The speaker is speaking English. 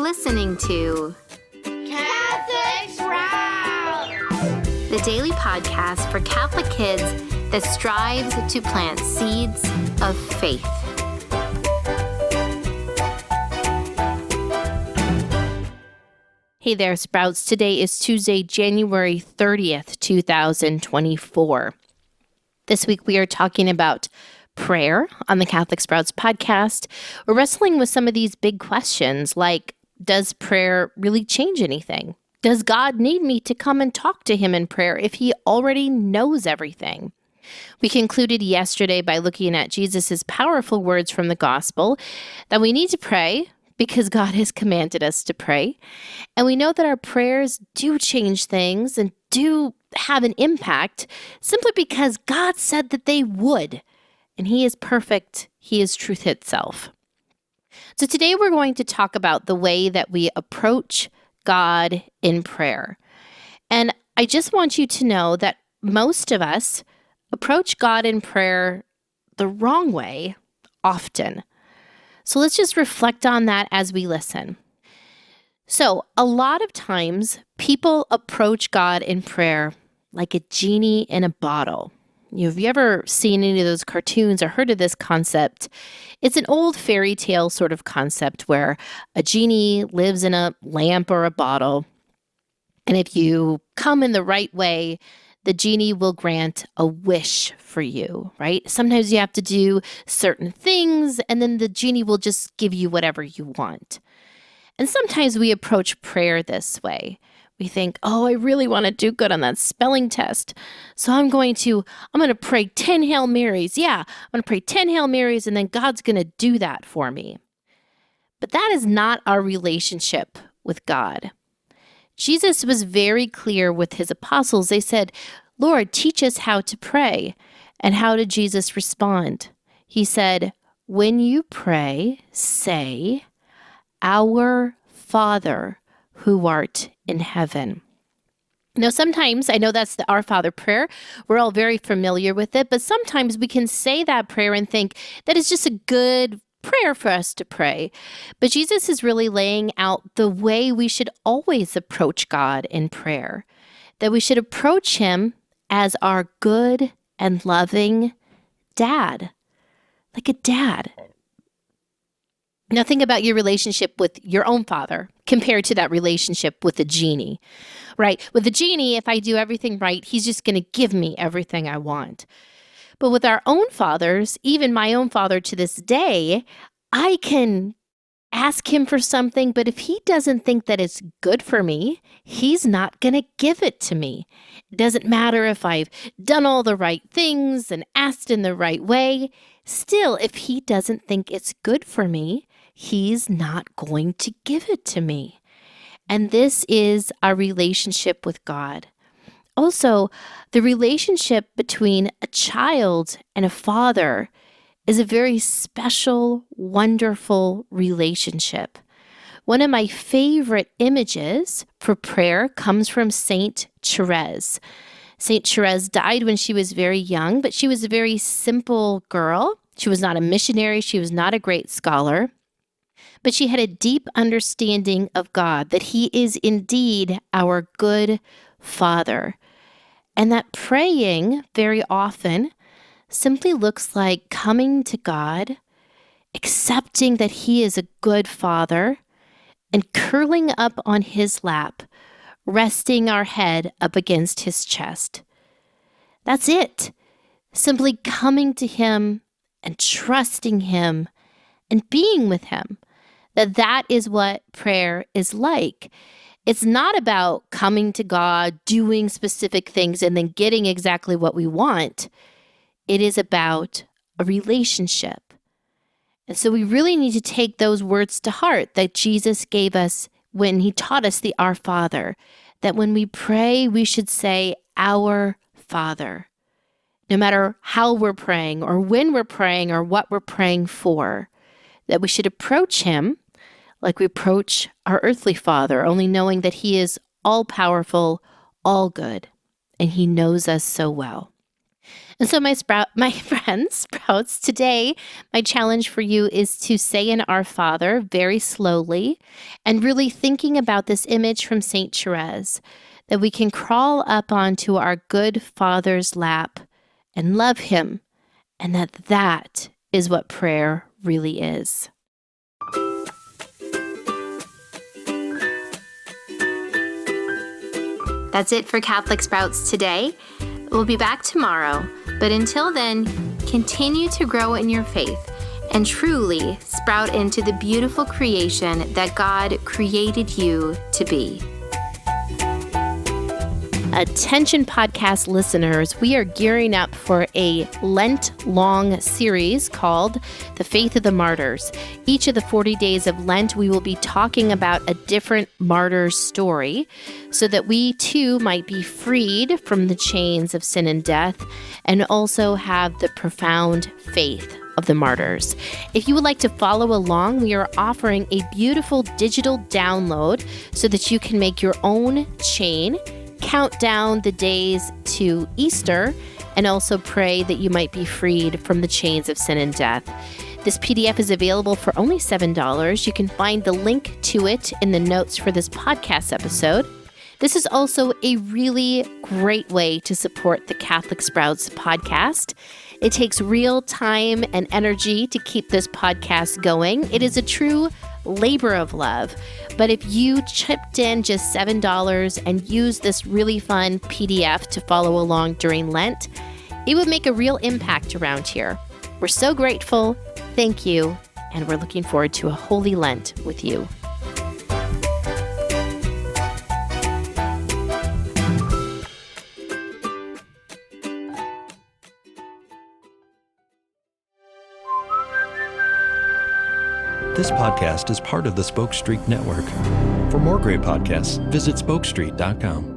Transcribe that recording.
listening to Catholics Round! the daily podcast for Catholic kids that strives to plant seeds of faith. Hey there, Sprouts. Today is Tuesday, January 30th, 2024. This week we are talking about prayer on the Catholic Sprouts podcast. We're wrestling with some of these big questions like, does prayer really change anything? Does God need me to come and talk to him in prayer if he already knows everything? We concluded yesterday by looking at Jesus' powerful words from the gospel that we need to pray because God has commanded us to pray. And we know that our prayers do change things and do have an impact simply because God said that they would. And he is perfect. He is truth itself. So today we're going to talk about the way that we approach God in prayer. And I just want you to know that most of us approach God in prayer the wrong way often. So let's just reflect on that as we listen. So a lot of times people approach God in prayer like a genie in a bottle. Have you ever seen any of those cartoons or heard of this concept? It's an old fairy tale sort of concept where a genie lives in a lamp or a bottle. And if you come in the right way, the genie will grant a wish for you, right? Sometimes you have to do certain things, and then the genie will just give you whatever you want. And sometimes we approach prayer this way. We think, oh, I really want to do good on that spelling test. So I'm going to pray 10 Hail Marys. Yeah, I'm going to pray 10 Hail Marys, and then God's going to do that for me. But that is not our relationship with God. Jesus was very clear with his apostles. They said, Lord, teach us how to pray. And how did Jesus respond? He said, when you pray, say, Our Father who art in heaven. Now, sometimes, I know that's the Our Father prayer. We're all very familiar with it, but sometimes we can say that prayer and think that it's just a good prayer for us to pray. But Jesus is really laying out the way we should always approach God in prayer, that we should approach him as our good and loving dad, like a dad. Now think about your relationship with your own father compared to that relationship with a genie, right? With a genie, if I do everything right, he's just going to give me everything I want. But with our own fathers, even my own father to this day, I can ask him for something, but if he doesn't think that it's good for me, he's not going to give it to me. It doesn't matter if I've done all the right things and asked in the right way. Still, if he doesn't think it's good for me, he's not going to give it to me. And this is our relationship with God. Also, the relationship between a child and a father is a very special, wonderful relationship. One of my favorite images for prayer comes from Saint Therese. Saint Therese died when she was very young, but she was a very simple girl. She was not a missionary. She was not a great scholar. But she had a deep understanding of God, that he is indeed our good Father. And that praying very often simply looks like coming to God, accepting that he is a good Father, and curling up on his lap, resting our head up against his chest. That's it. Simply coming to him and trusting him and being with him. That is what prayer is like. It's not about coming to God, doing specific things, and then getting exactly what we want. It is about a relationship. And so we really need to take those words to heart that Jesus gave us when he taught us the Our Father, that when we pray, we should say, Our Father, no matter how we're praying or when we're praying or what we're praying for, that we should approach him like we approach our earthly father, only knowing that he is all-powerful, all good, and he knows us so well. And so my friends, Sprouts, today, my challenge for you is to say an Our Father very slowly and really thinking about this image from St. Therese, that we can crawl up onto our good Father's lap and love him, and that is what prayer really is. That's it for Catholic Sprouts today. We'll be back tomorrow, but until then, continue to grow in your faith and truly sprout into the beautiful creation that God created you to be. Attention podcast listeners, we are gearing up for a Lent-long series called The Faith of the Martyrs. Each of the 40 days of Lent, we will be talking about a different martyr's story so that we too might be freed from the chains of sin and death and also have the profound faith of the martyrs. If you would like to follow along, we are offering a beautiful digital download so that you can make your own chain, count down the days to Easter, and also pray that you might be freed from the chains of sin and death. This PDF is available for only $7. You can find the link to it in the notes for this podcast episode. This is also a really great way to support the Catholic Sprouts podcast. It takes real time and energy to keep this podcast going. It is a true labor of love. But if you chipped in just $7 and used this really fun PDF to follow along during Lent, it would make a real impact around here. We're so grateful. Thank you. And we're looking forward to a Holy Lent with you. This podcast is part of the Spoke Street Network. For more great podcasts, visit spokestreet.com.